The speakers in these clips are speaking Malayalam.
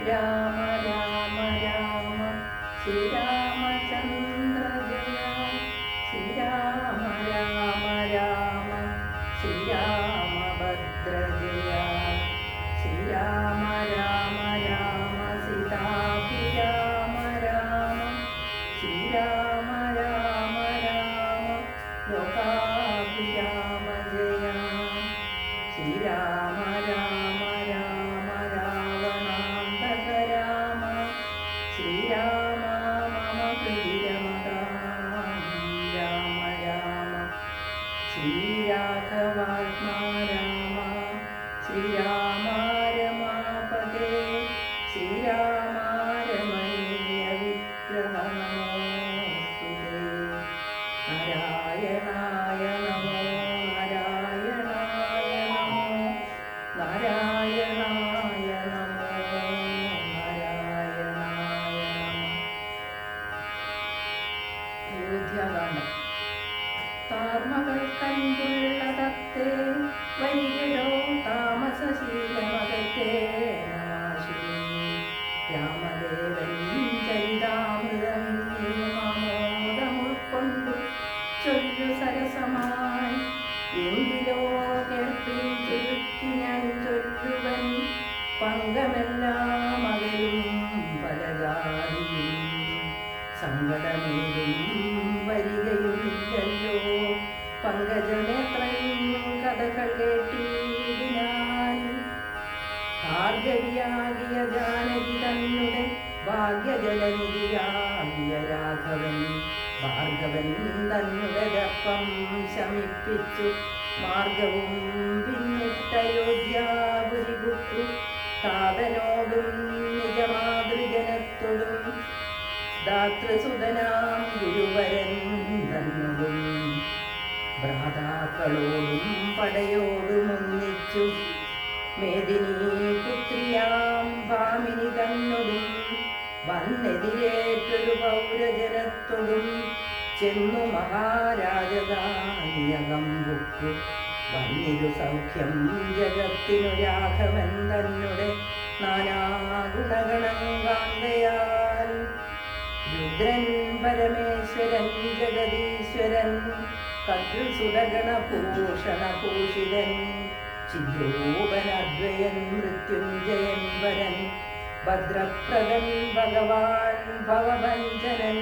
രാമ രാമ രാമ ശ്രീരാമചന്ദ്ര ജയ ശ്രീരാമ രാമ രാമ ശ്രീരാമഭദ്ര ജയ ശ്രീരാമ രാമ രാമ സീതാഭിരാമ രാമ ശ്രീരാമ രാമ രാമ ലോകാഭിരാമ ജയ ശ്രീരാമ രാമ രാമ രാവണാന്തക രാമ ശ്രീരാമ മമ ഹൃദിരമതാം രാമ രാമ ശ്രീരാഘവാത്മാ രാമ ശ്രീരാമ രമാപദേ ശ്രീരാമ രമണീയ വിഗ്രഹ നമോസ്തുതേ നാരായണായ നമോ നാരായണായ നമോ നാരായണായ നമോ നാരായണായ നമോ. അയോധ്യാകാന്ഡം. താർമകൾ കണ്ടുള്ള തത്തേ വരികടോ താമസശീലമകറ്റേ നമാശുരി രാമദേവൻ ചരിതാമൃതമിന്നീമാമോദം ഉൾക്കൊണ്ടു ചൊല്ലു സരസമായി എങ്കിലോ കേൾപ്പിൻ ചുരുക്കി ഞാൻ ചൊല്ലുവൻ പങ്കമെല്ലാം അകലും പലജാതിയും സങ്കടമേതും വരികയുമില്ലല്ലോ പങ്കജനേത്രൻ കഥകൾ കേട്ടിടിനാൻ ഭാർഗവിയാകിയ ജാനകി തന്നെ ഭാഗ്യജലനിധിയാകിയ രാഘവൻ ഭാർഗവൻ തന്നെ ദർപ്പം ശമിപ്പിച്ചു മാർഗവും പിന്നിട്ടയോധ്യാപുരി പുത്രു താതനോടും നിജമാതൃജനത്തോടും ദാതൃസുതനാം ഗുരുവരൻ തന്നോടും ഭ്രാതാക്കളോടും പടയോടും ഒന്നിച്ചു മേദിനി പുത്രിയാം ഭാമിനി തന്നോടും വന്നെതിരേറ്റൊരു പൗരജനത്തോടും ചെന്നു മഹാരാജധാനിയകം ബുക്കു വന്നിരു സൗഖ്യം ജഗത്തിനു രാഘവൻ തന്നെ നാനാഗുണഗണം കാങ്കയാൽ രുദ്രൻ പരമേശ്വരൻ ജഗദീശ്വരൻ കദ്രുസുതഗണഭൂഷണഭൂഷിതൻ ചിദ്രൂപനദ്വയൻ മൃത്യുഞ്ജയൻ വരൻ ഭദ്രപ്രദൻ ഭഗവാൻ ഭവഭഞ്ജനൻ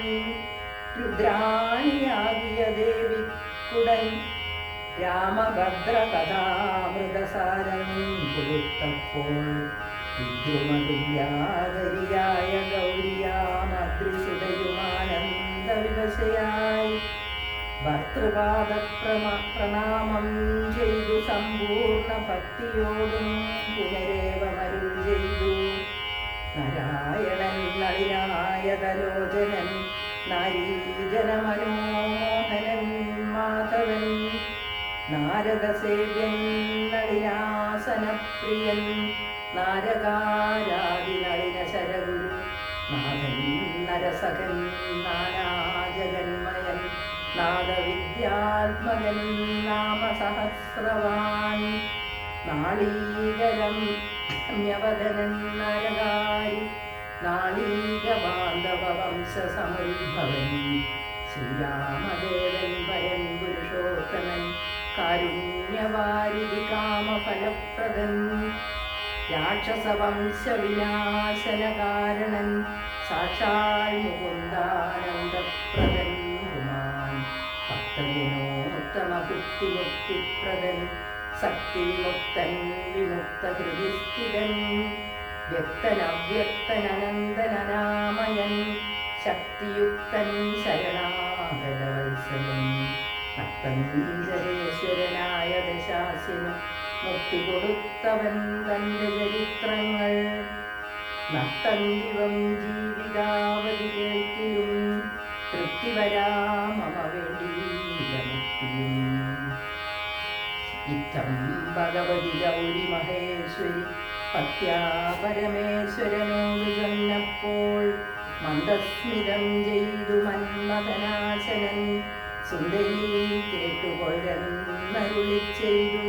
രുദ്രാണിയാകിയ ദേവിക്കുടൻ രാമഭദ്രകഥാമൃതസാരം കൊടുത്തപ്പോൾ വിദ്രുമതുല്യാധരിയായ ഗൗരിയാമദ്രിസുതയുമാനന്ദവിവശയായി ഭർത്തൃപാദ പ്രണാമം ചെയ്തു സമ്പൂർണ്ണ ഭക്തിയോടും പുനരേവമരുൾ ചെയ്തു നാരായണൻ നളിനായതലോചനൻ നാരീജനമനോമോഹനൻ മാധവൻ നാരദസേവ്യൻ നളിനാസനപ്രിയൻ നാരകാരാദി നളിന ശരഗുരു നാഥൻ നരസഖൻ നാനാജഗന്മയൻ നാദവിദ്യാത്മകൻ നാമസഹസ്രവാൻ നാളീകരം രമ്യവദനൻ നരകാരി നാളീകബാന്ധവ വംശസമുദ്ഭവൻ ശ്രീരാമദേവൻ വരൻ പുരുഷോത്തമൻ കാരുണ്യവാരിധി കാമഫലപ്രദൻ രാക്ഷസവംശവിനാശനകാരണൻ സാക്ഷാൽ മുകുന്ദാനന്ദപ്രദൻ പുമാൻ ഭക്തജനോത്തമഭുക്തിമുക്തിപ്രദൻ ശക്തിവിമുക്തൻ വിമുക്തഹൃദിസ്ഥിതൻ വ്യക്തനവ്യക്തനനന്ദനനാമയൻ ശക്തിയുക്തൻ ശരണാഗതവത്സലൻ ഭക്തഞ്ജലേശ്വരനായ ദശാസ്യനു മുക്തി കൊടുത്തവൻ തൻ്റെ ചരിത്രങ്ങൾ നർത്തന്തിവം ജീവിതാവധി കേൾക്കിലും തൃപ്തി വരാമമ വേണ്ടീല മുക്തിയും ഇത്തം ഭഗവതി ഗൗരി മഹേശ്വരി ഭക്ത്യാ പരമേശ്വരനോട് ചൊന്നപ്പോൾ മന്ദസ്മിതം ചെയ്തു മന്മഥനാശനൻ സുന്ദരീ കേട്ടുകൊള്ളരുളി ചെയ്തു